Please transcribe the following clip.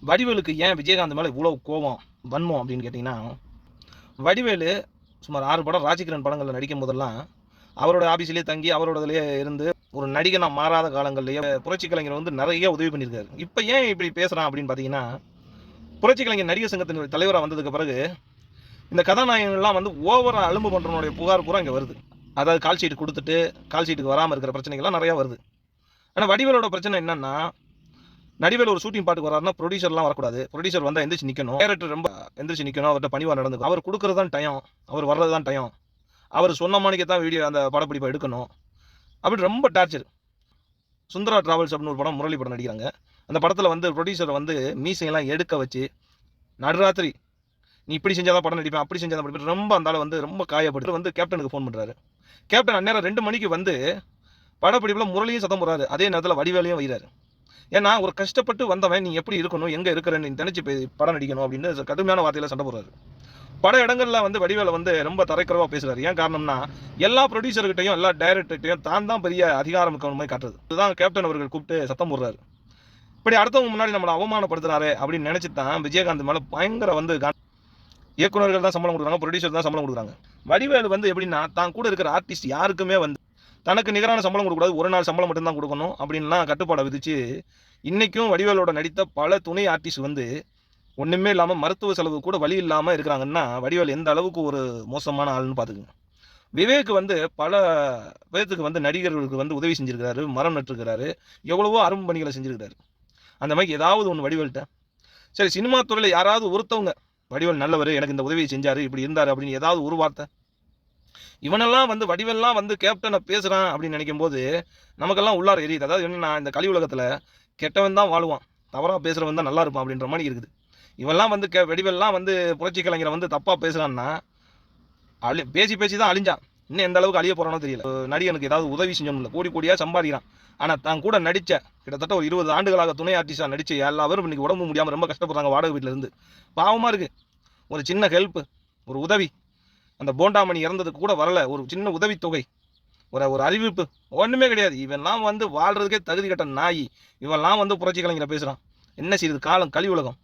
வடிவேலுக்கு ஏன் விஜயகாந்த் மேலே இவ்வளோ கோபம் வன்மம் அப்படின்னு கேட்டிங்கன்னா, வடிவேலு சுமார் 6 படம் ராஜ்கிரண் படங்களில் நடிக்கும் போதெல்லாம் அவரோட ஆஃபீஸ்லேயே தங்கி அவரோடதுலேயே இருந்து ஒரு நடிகனாக மாறாத காலங்கள்லேயே புரட்சி கலைஞர் வந்து நிறைய உதவி பண்ணியிருக்காரு. இப்போ ஏன் இப்படி பேசுகிறான் அப்படின்னு பார்த்தீங்கன்னா, புரட்சி கலைஞர் நடிகர் சங்கத்தின் தலைவராக வந்ததுக்கு பிறகு இந்த கதாநாயகங்கள்லாம் வந்து ஓவராக அலும்பு பண்ணுறவனுடைய புகார் பூரா இங்கே வருது. அதாவது கால் ஷீட் கொடுத்துட்டு கால் ஷீட்டுக்கு வராமல் இருக்கிற பிரச்சனைகள்லாம் நிறையா வருது. ஆனால் வடிவேலோட பிரச்சனை என்னன்னா, நடிவேல் ஒரு ஷூட்டிங் பாட்டுக்கு வராருன்னா ப்ரொடியூசர்லாம் வரக்கூடாது. ப்ரொடியூசர் வந்தால் எந்திரிச்சு நிற்கணும். டைரக்டர் ரொம்ப எந்திரிச்சு நிற்கணும். அவர்கிட்ட பணிவாக நடந்துக்கும். அவர் கொடுக்குறது தான் டைம், அவர் வர்றது தான் டைம், அவர் சொன்ன மாணிக்கு தான் வீடியோ அந்த படப்பிடிப்பை எடுக்கணும் அப்படி ரொம்ப டார்ச்சர். சுந்தரா டிராவல்ஸ் அப்படின்னு ஒரு படம் முரளி படம் நடிக்கிறாங்க. அந்த படத்தில் வந்து ப்ரொடியூசரை வந்து மீசையெல்லாம் எடுக்க வச்சு நடுராத்திரி நீ இப்படி செஞ்சாதான் படம் நடிப்பேன், அப்படி செஞ்சாதான் படிப்பேன், ரொம்ப அந்த ஆள் வந்து ரொம்ப காயப்பட்டு வந்து கேப்டனுக்கு ஃபோன் பண்ணுறாரு. கேப்டன் அந்நேரம் 2 மணிக்கு வந்து படப்பிடிப்பில் முரளியும் சத்தம் போடுறாரு. அதே நேரத்தில் வடிவேலையும் வைகிறாரு. ஏன்னா ஒரு கஷ்டப்பட்டு வந்தவன் நீ எப்படி இருக்கணும், எங்கே இருக்கிறன்னு நினச்சி படம் நடிக்கணும் அப்படின்னு கடுமையான வார்த்தையில் சண்டை போடுறாரு. பல இடங்களில் வந்து வடிவேலை வந்து ரொம்ப தரைக்குறவாக பேசுகிறாரு. ஏன் காரணம்னா, எல்லா ப்ரொடியூசர்கிட்டையும் எல்லா டைரக்டர்கிட்டையும் தான் பெரிய அதிகாரம் இருக்கணும் மாதிரி காட்டுறது. இதுதான் கேப்டன் அவர்கள் கூப்பிட்டு சத்தம் போடுறாரு. இப்படி அடுத்தவங்க முன்னாடி நம்மளை அவமானப்படுத்துறாரு அப்படின்னு நினச்சி தான் விஜயகாந்த் மேலே பயங்கர வந்து இயக்குநர்கள் தான் சம்பளம் கொடுக்குறாங்க, ப்ரொடியூசர் தான் சம்பளம் கொடுக்குறாங்க. வடிவேலு வந்து எப்படின்னா, தான் கூட இருக்கிற ஆர்டிஸ்ட் யாருக்குமே வந்து தனக்கு நிகரான சம்பளம் கொடுக்கக்கூடாது, ஒரு நாள் சம்பளம் மட்டும்தான் கொடுக்கணும் அப்படின்லாம் கட்டுப்பாடை விதிச்சு இன்றைக்கும் வடிவேலோட நடித்த பல துணை ஆர்டிஸ்ட் வந்து ஒன்றுமே இல்லாமல் மருத்துவ செலவு கூட வழி இல்லாமல் இருக்கிறாங்கன்னா வடிவேல் எந்த அளவுக்கு ஒரு மோசமான ஆள்னு பார்த்துக்குங்க. விவேக் வந்து பல பேர்த்துக்கு வந்து நடிகர்களுக்கு வந்து உதவி செஞ்சுருக்கிறாரு, மரம் நட்டுருக்கிறாரு, எவ்வளவோ அரும் பணிகளை செஞ்சுருக்கிறாரு. அந்த மாதிரி ஏதாவது ஒன்று வடிவேல்கிட்ட சரி சினிமா துறையில் யாராவது ஒருத்தவங்க வடிவேல் நல்லவர், எனக்கு இந்த உதவியை செஞ்சார், இப்படி இருந்தார் அப்படின்னு ஏதாவது ஒரு வார்த்தை. இவனெல்லாம் வந்து வடிவெல்லாம் வந்து கேப்டனை பேசுகிறான் அப்படின்னு நினைக்கும் போது நமக்கெல்லாம் உள்ளார எரியுது. அதாவது என்னன்னா, இந்த கலி உலகத்தில் கெட்டவன் தான் வாழுவான், தவறாக பேசுகிறவன் தான் நல்லா இருப்பான் அப்படின்ற மாதிரி இருக்குது. இவெல்லாம் வந்து வடிவெல்லாம் வந்து புரட்சி கலைஞரை வந்து தப்பாக பேசுகிறான்னா பேசி பேசி தான் அழிஞ்சான். இன்னும் எந்த அளவுக்கு அழிய போகிறானோ தெரியல. நடிகனுக்கு ஏதாவது உதவி செஞ்சோம்ல, கோடி கோடியாக சம்பாதிக்கிறான். ஆனால் தான் கூட நடித்த கிட்டத்தட்ட ஒரு 20 ஆண்டுகளாக துணை ஆர்டிஸ்டாக நடித்த எல்லாரும் இன்றைக்கி உடம்பு முடியாமல் ரொம்ப கஷ்டப்படுறாங்க வாடகை வீட்டில் இருந்து. பாவமாக இருக்குது. ஒரு சின்ன ஹெல்ப்பு, ஒரு உதவி, அந்த போண்டாமணி இறந்ததுக்கு கூட வரல, ஒரு சின்ன உதவித்தொகை, ஒரு அறிவிப்பு, ஒன்றுமே கிடையாது. இவெல்லாம் வந்து வாழ்கிறதுக்கே தகுதி கட்ட நாய். இவெல்லாம் வந்து புரட்சி கலைஞரை பேசுகிறான். என்ன செய்யுது காலம், கலி உலகம்.